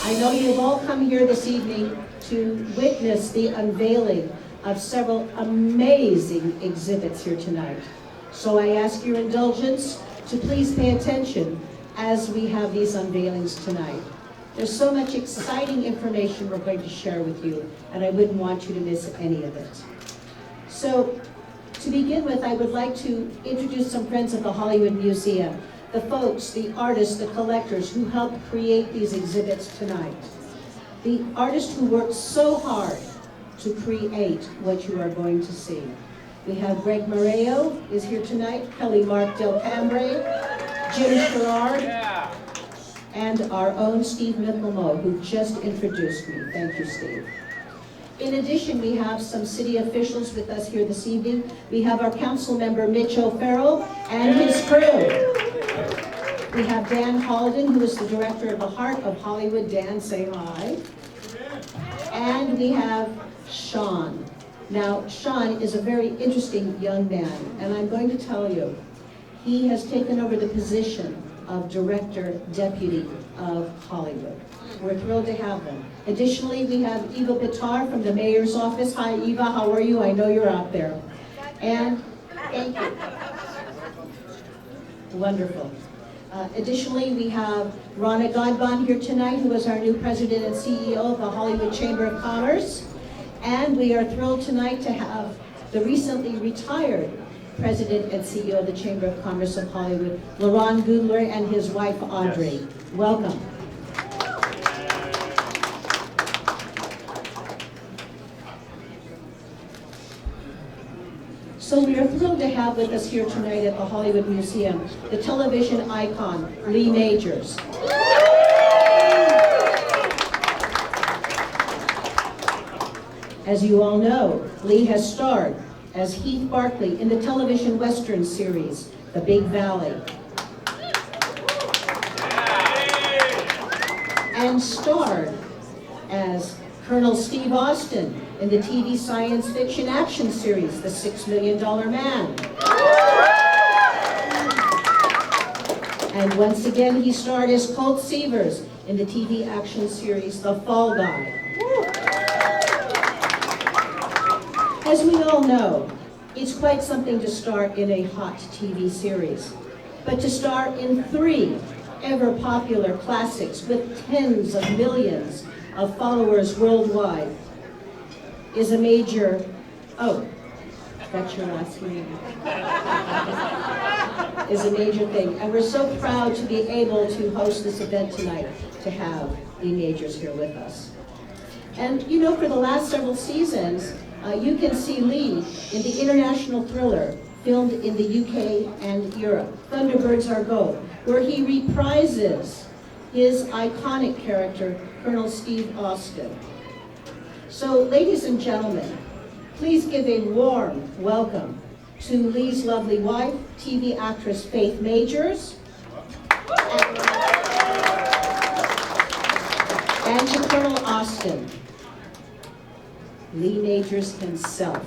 I know you've all come here this evening to witness the unveiling of several amazing exhibits here tonight. So I ask your indulgence to please pay attention as we have these unveilings tonight. There's so much exciting information we're going to share with you, and I wouldn't want you to miss any of it. So, to begin with, I would like to introduce some friends of the Hollywood Museum, the folks, the artists, the collectors who helped create these exhibits tonight. The artists who worked so hard to create what you are going to see. We have Greg Moreo is here tonight, Kelly Mark Del Cambre, Jim Sherrard, and our own Steve Michelmo, who just introduced me. Thank you, Steve. In addition, we have some city officials with us here this evening. We have our council member, Mitch O'Farrell, and his crew. We have Dan Halden, who is the director of the Heart of Hollywood. Dan, say hi. And we have Sean. Now, Sean is a very interesting young man, and I'm going to tell you, he has taken over the position of Director Deputy of Hollywood. We're thrilled to have them. Additionally, we have Eva Bitar from the Mayor's Office. Hi, Eva, how are you? I know you're out there. And thank you. Wonderful. Additionally, we have Rana Godbon here tonight, who is our new president and CEO of the Hollywood Chamber of Commerce. And we are thrilled tonight to have the recently retired president and CEO of the Chamber of Commerce of Hollywood, Laurent Gundler, and his wife, Audrey. Yes. Welcome. So we are thrilled to have with us here tonight at the Hollywood Museum the television icon, Lee Majors. As you all know, Lee has starred as Heath Barkley in the television Western series, The Big Valley. And starred as Colonel Steve Austin in the TV science fiction action series, The $6 Million Man. And once again, he starred as Colt Seavers in the TV action series, The Fall Guy. As we all know, it's quite something to star in a hot TV series, but to star in 3 ever popular classics with tens of millions of followers worldwide is a major, oh, that's your last name, is a major thing. And we're so proud to be able to host this event tonight, to have Lee Majors here with us. And you know, for the last several seasons, you can see Lee in the international thriller filmed in the UK and Europe, Thunderbirds Are Go, where he reprises his iconic character, Colonel Steve Austin. So, ladies and gentlemen, please give a warm welcome to Lee's lovely wife, TV actress Faith Majors, and to Colonel Austin, Lee Majors himself.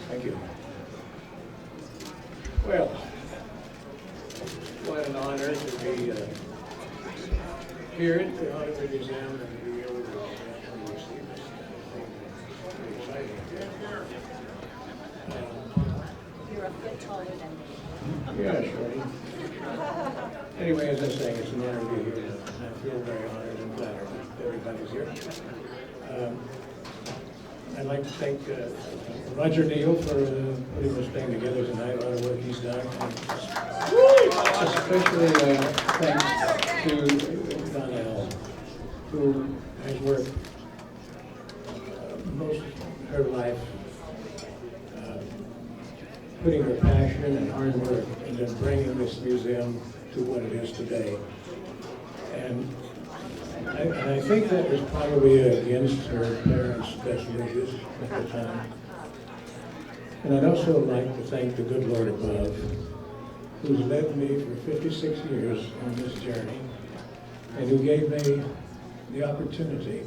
Thank you. Well, what an honor to be here at the Hollywood Museum and be able to receive this. Pretty exciting. You're a bit taller than me. Yeah, sure. Anyway, as I say, it's an honor to be here. I feel very honored and flattered that everybody's here. I'd like to thank Roger Neal for putting this thing together tonight, a lot of work he's done. And especially thanks to Donelle, who has worked most of her life putting her passion and hard work into bringing this museum to what it is today. And I think that was probably against her parents' best wishes at the time. And I'd also like to thank the good Lord above, who's led me for 56 years on this journey, and who gave me the opportunity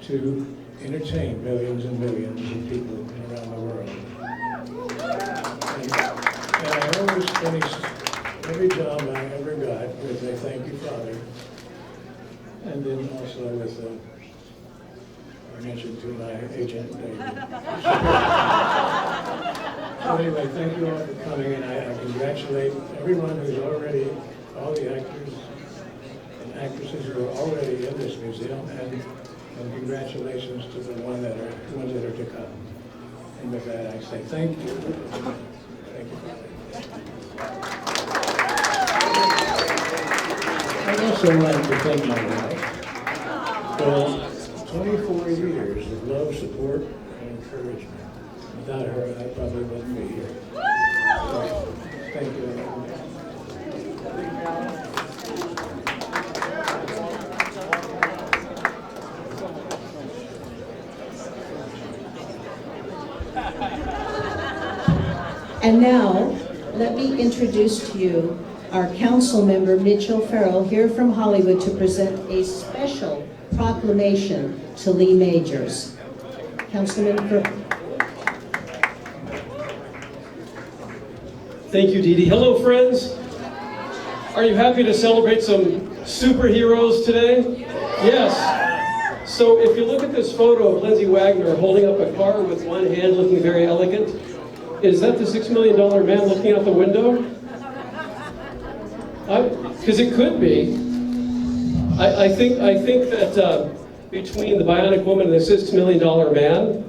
to entertain millions and millions of people around the world. And I always finish every job I ever got with a thank you, Father, and then also with I mentioned to my agent, David. So anyway, thank you all for coming, and I congratulate everyone who's already, all the actors and actresses who are already in this museum, and congratulations to the ones that are to come. And with that, I say thank you. Thank you. I'd also like to thank my wife for 24 years of love, support, and encouragement. Without her, I probably wouldn't be here. So, thank you. And now, let me introduce to you our council member, Mitchell Farrell, here from Hollywood to present a special proclamation to Lee Majors. Councilman Farrell. Thank you, Dee Dee. Hello, friends. Are you happy to celebrate some superheroes today? Yes. So if you look at this photo of Lindsay Wagner holding up a car with one hand looking very elegant, is that the $6 million man looking out the window? Because it could be. I think that between the Bionic Woman and the $6 million man,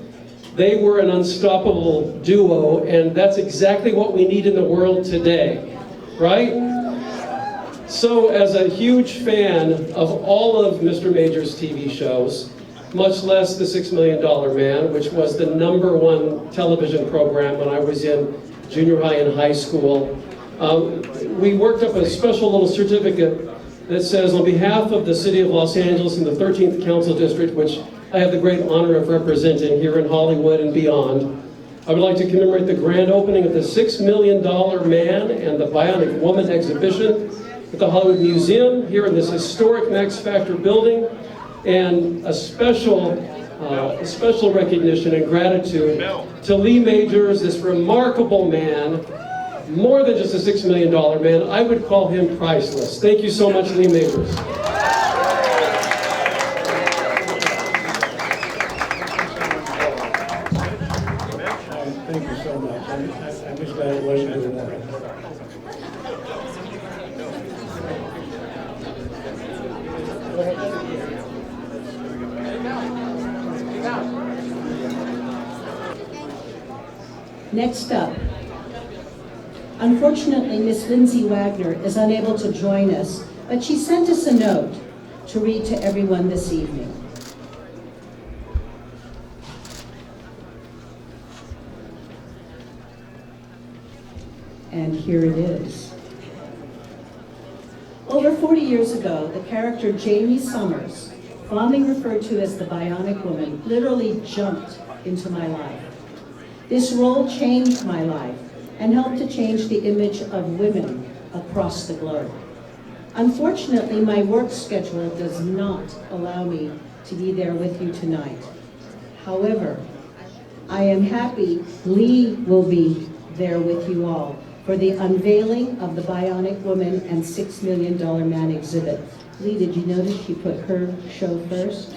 they were an unstoppable duo, and that's exactly what we need in the world today, right? So as a huge fan of all of Mr. Major's TV shows, much less the $6 Million Man, which was the #1 television program when I was in junior high and high school, we worked up a special little certificate that says, on behalf of the City of Los Angeles and the 13th Council District, which I have the great honor of representing here in Hollywood and beyond, I would like to commemorate the grand opening of the $6 Million Man and the Bionic Woman Exhibition at the Hollywood Museum here in this historic Max Factor building, and a special recognition and gratitude to Lee Majors, this remarkable man, more than just a $6 million man. I would call him priceless. Thank you so much, Lee Majors. Thank you so much. I'm just glad it wasn't too long. Next up, unfortunately, Miss Lindsay Wagner is unable to join us, but she sent us a note to read to everyone this evening. And here it is. Over 40 years ago, the character Jamie Summers, fondly referred to as the Bionic Woman, literally jumped into my life. This role changed my life and helped to change the image of women across the globe. Unfortunately, my work schedule does not allow me to be there with you tonight. However, I am happy Lee will be there with you all for the unveiling of the Bionic Woman and $6 Million Man exhibit. Lee, did you notice she put her show first?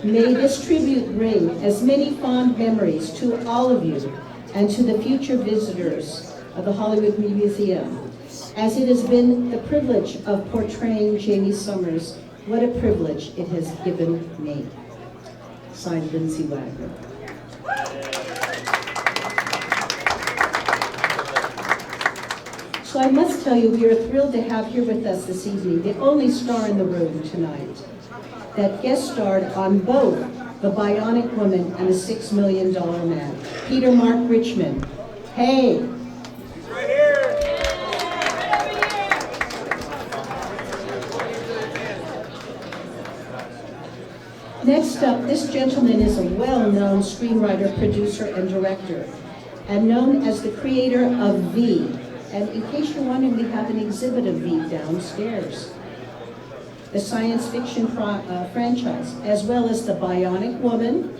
May this tribute bring as many fond memories to all of you and to the future visitors of the Hollywood Museum, as it has been the privilege of portraying Jamie Summers. What a privilege it has given me. Signed, Lindsay Wagner. So I must tell you, we are thrilled to have here with us this evening the only star in the room tonight that guest starred on both The Bionic Woman and The $6 Million Man, Peter Mark Richmond. Hey! Right here! Next up, this gentleman is a well-known screenwriter, producer, and director, and known as the creator of V, And in case you're wondering, we have an exhibit of V downstairs. The science fiction franchise, as well as the Bionic Woman,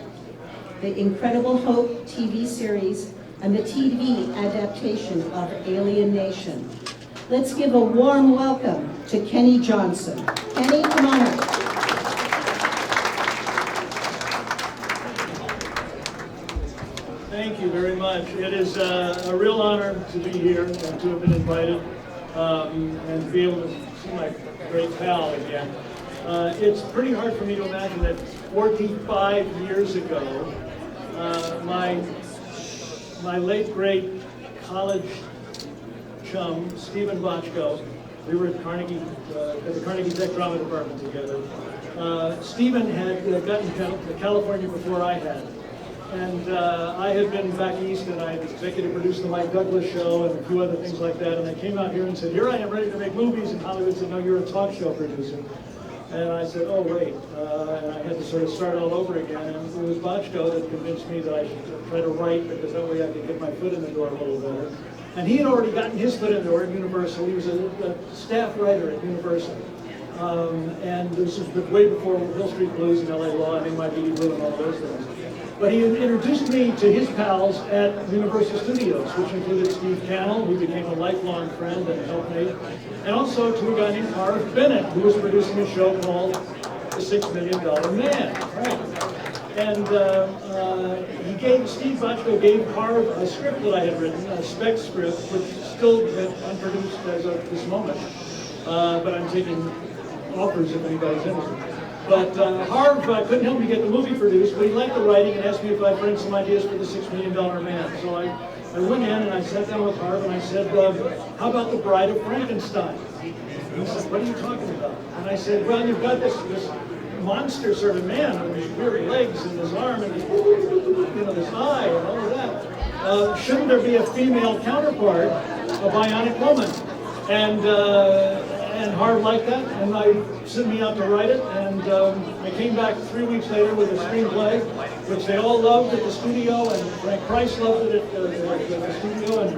the Incredible Hope TV series, and the TV adaptation of Alien Nation. Let's give a warm welcome to Kenny Johnson. Kenny, come on up. Thank you very much. It is a real honor to be here and to have been invited and to be able to see my great pal again. It's pretty hard for me to imagine that 45 years ago, my late great college chum, Stephen Bochco, we were at Carnegie, at the Carnegie Tech Drama Department together. Stephen had gotten to California before I had. And I had been back east, and I executive produced the Mike Douglas show and a few other things like that. And I came out here and said, here I am ready to make movies. And Hollywood said, no, you're a talk show producer. And I said, oh, wait. And I had to sort of start all over again. And it was Bochco that convinced me that I should try to write, because that way I could get my foot in the door a little better. And he had already gotten his foot in the door at Universal. He was a staff writer at Universal. And this was way before Hill Street Blues and LA Law and NYPD Blue and all those things. But he introduced me to his pals at Universal Studios, which included Steve Cannell, who became a lifelong friend and helpmate, and also to a guy named Harv Bennett, who was producing a show called The $6 Million Man. Right. And Steve Bochco gave Harv a script that I had written, a spec script, which is still unproduced as of this moment. But I'm taking offers if anybody's interested. But Harv couldn't help me get the movie produced, but he liked the writing and asked me if I'd bring some ideas for the $6 Million Man. So I went in and I sat down with Harv and I said, how about The Bride of Frankenstein? And he said, what are you talking about? And I said, well, you've got this monster sort of man with his weird legs and his arm and his, this eye and all of that. Shouldn't there be a female counterpart, a bionic woman? And Harv liked that, and I sent me out to write it, and I came back 3 weeks later with a screenplay, which they all loved at the studio, and Frank Price loved it at the studio, and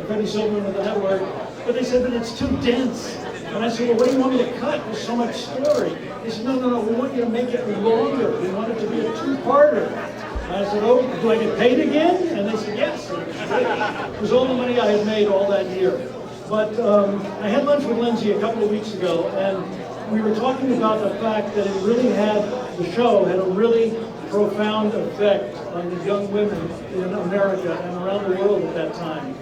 Freddie Silverman at the network, but they said that it's too dense. And I said, well, what do you want me to cut? There's so much story. They said, no, we want you to make it longer. We want it to be a two-parter. And I said, oh, do I get paid again? And they said, yes. It was all the money I had made all that year. But I had lunch with Lindsay a couple of weeks ago, and we were talking about the fact that the show had a really profound effect on the young women in America and around the world at that time.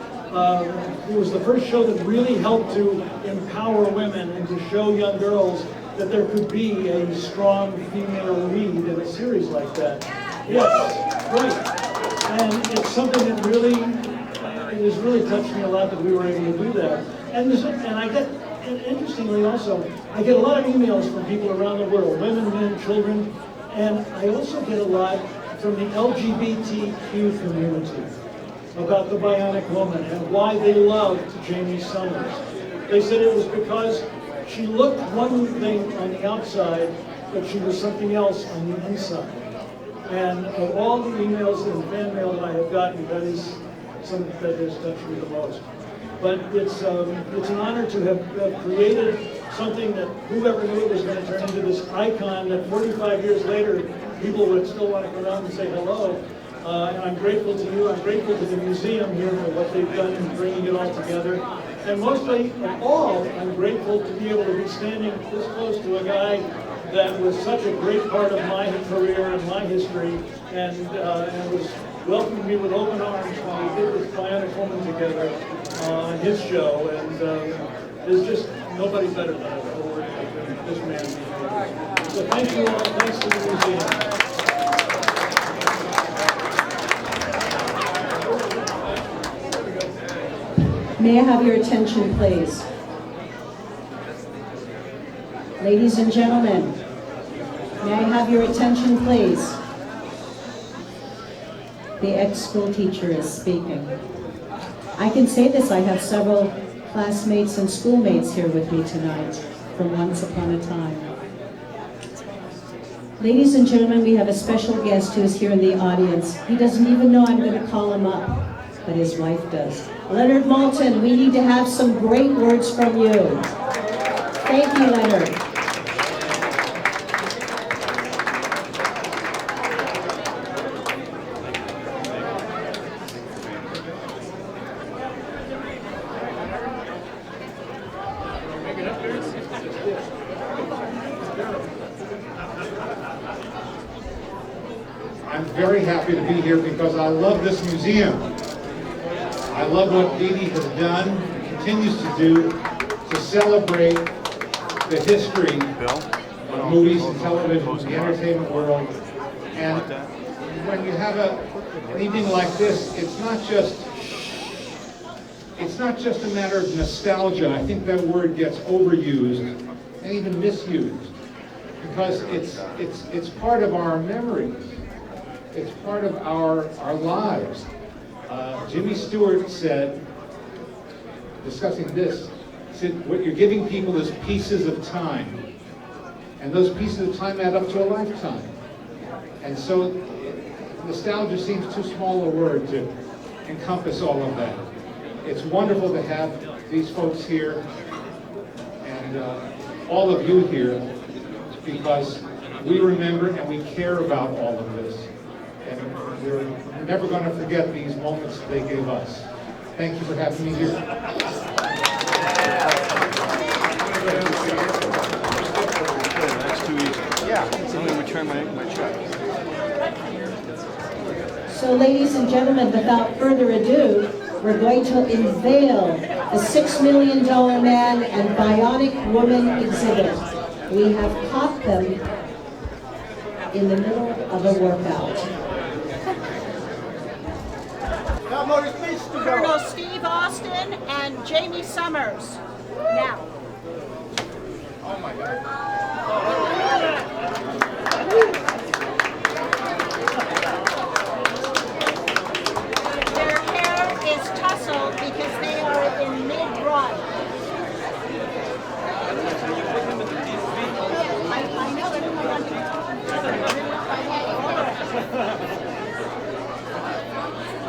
It was the first show that really helped to empower women and to show young girls that there could be a strong female lead in a series like that. Yes, right. And it's something that really, it has really touched me a lot that we were able to do that. And interestingly also, I get a lot of emails from people around the world, women, men, children, and I also get a lot from the LGBTQ community about the Bionic Woman and why they loved Jamie Summers. They said it was because she looked one thing on the outside, but she was something else on the inside. And of all the emails and fan mail that I have gotten, that is something that has touched me the most. But it's an honor to have created something that whoever knew it was going to turn into this icon that 45 years later, people would still want to come out and say hello. And I'm grateful to you. I'm grateful to the museum here for what they've done in bringing it all together. And mostly of all, I'm grateful to be able to be standing this close to a guy that was such a great part of my career and my history, and was welcoming me with open arms when we did this Bionic Woman together on his show. And there's just nobody better than this man. So thank you all. Thanks to the museum. May I have your attention, please? Ladies and gentlemen, may I have your attention, please? The ex-school teacher is speaking. I can say this, I have several classmates and schoolmates here with me tonight from Once Upon a Time. Ladies and gentlemen, we have a special guest who is here in the audience. He doesn't even know I'm going to call him up. but his wife does. Leonard Maltin, we need to have some great words from you. Thank you, Leonard. I'm very happy to be here because I love this museum. I love what Dee Dee has done, and continues to do, to celebrate the history of movies and television, the entertainment world. And when you have an evening like this, it's not just a matter of nostalgia. I think that word gets overused and even misused because it's part of our memories. It's part of our lives. Jimmy Stewart said, discussing this, said what you're giving people is pieces of time. And those pieces of time add up to a lifetime. And so nostalgia seems too small a word to encompass all of that. It's wonderful to have these folks here and all of you here because we remember and we care about all of this. And we're never going to forget these moments they gave us. Thank you for having me here. That's too easy. Yeah, let me return my check. So ladies and gentlemen, without further ado, we're going to unveil the $6 Million Man and Bionic Woman Exhibit. We have caught them in the middle of a workout. Colonel Steve Austin and Jamie Summers. Now. Oh my God. Their hair is tousled because they are in mid-run. I know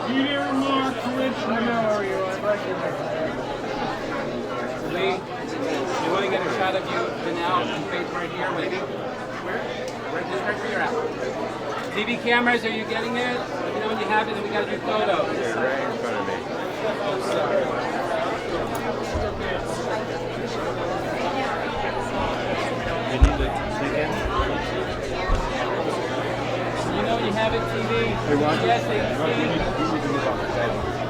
You didn't mark which one are you? I'd like to Lee, you want to get a shot of you, Donelle, and Faith right here, maybe? Where? Just right where you're at. TV cameras, are you getting it? Let me know when you have it, and we got to do photos. You're right in front of me. Oh, sorry. You need to dig in? You know when you have it, TV? Hey, Ron, Yes, you need to move off the table.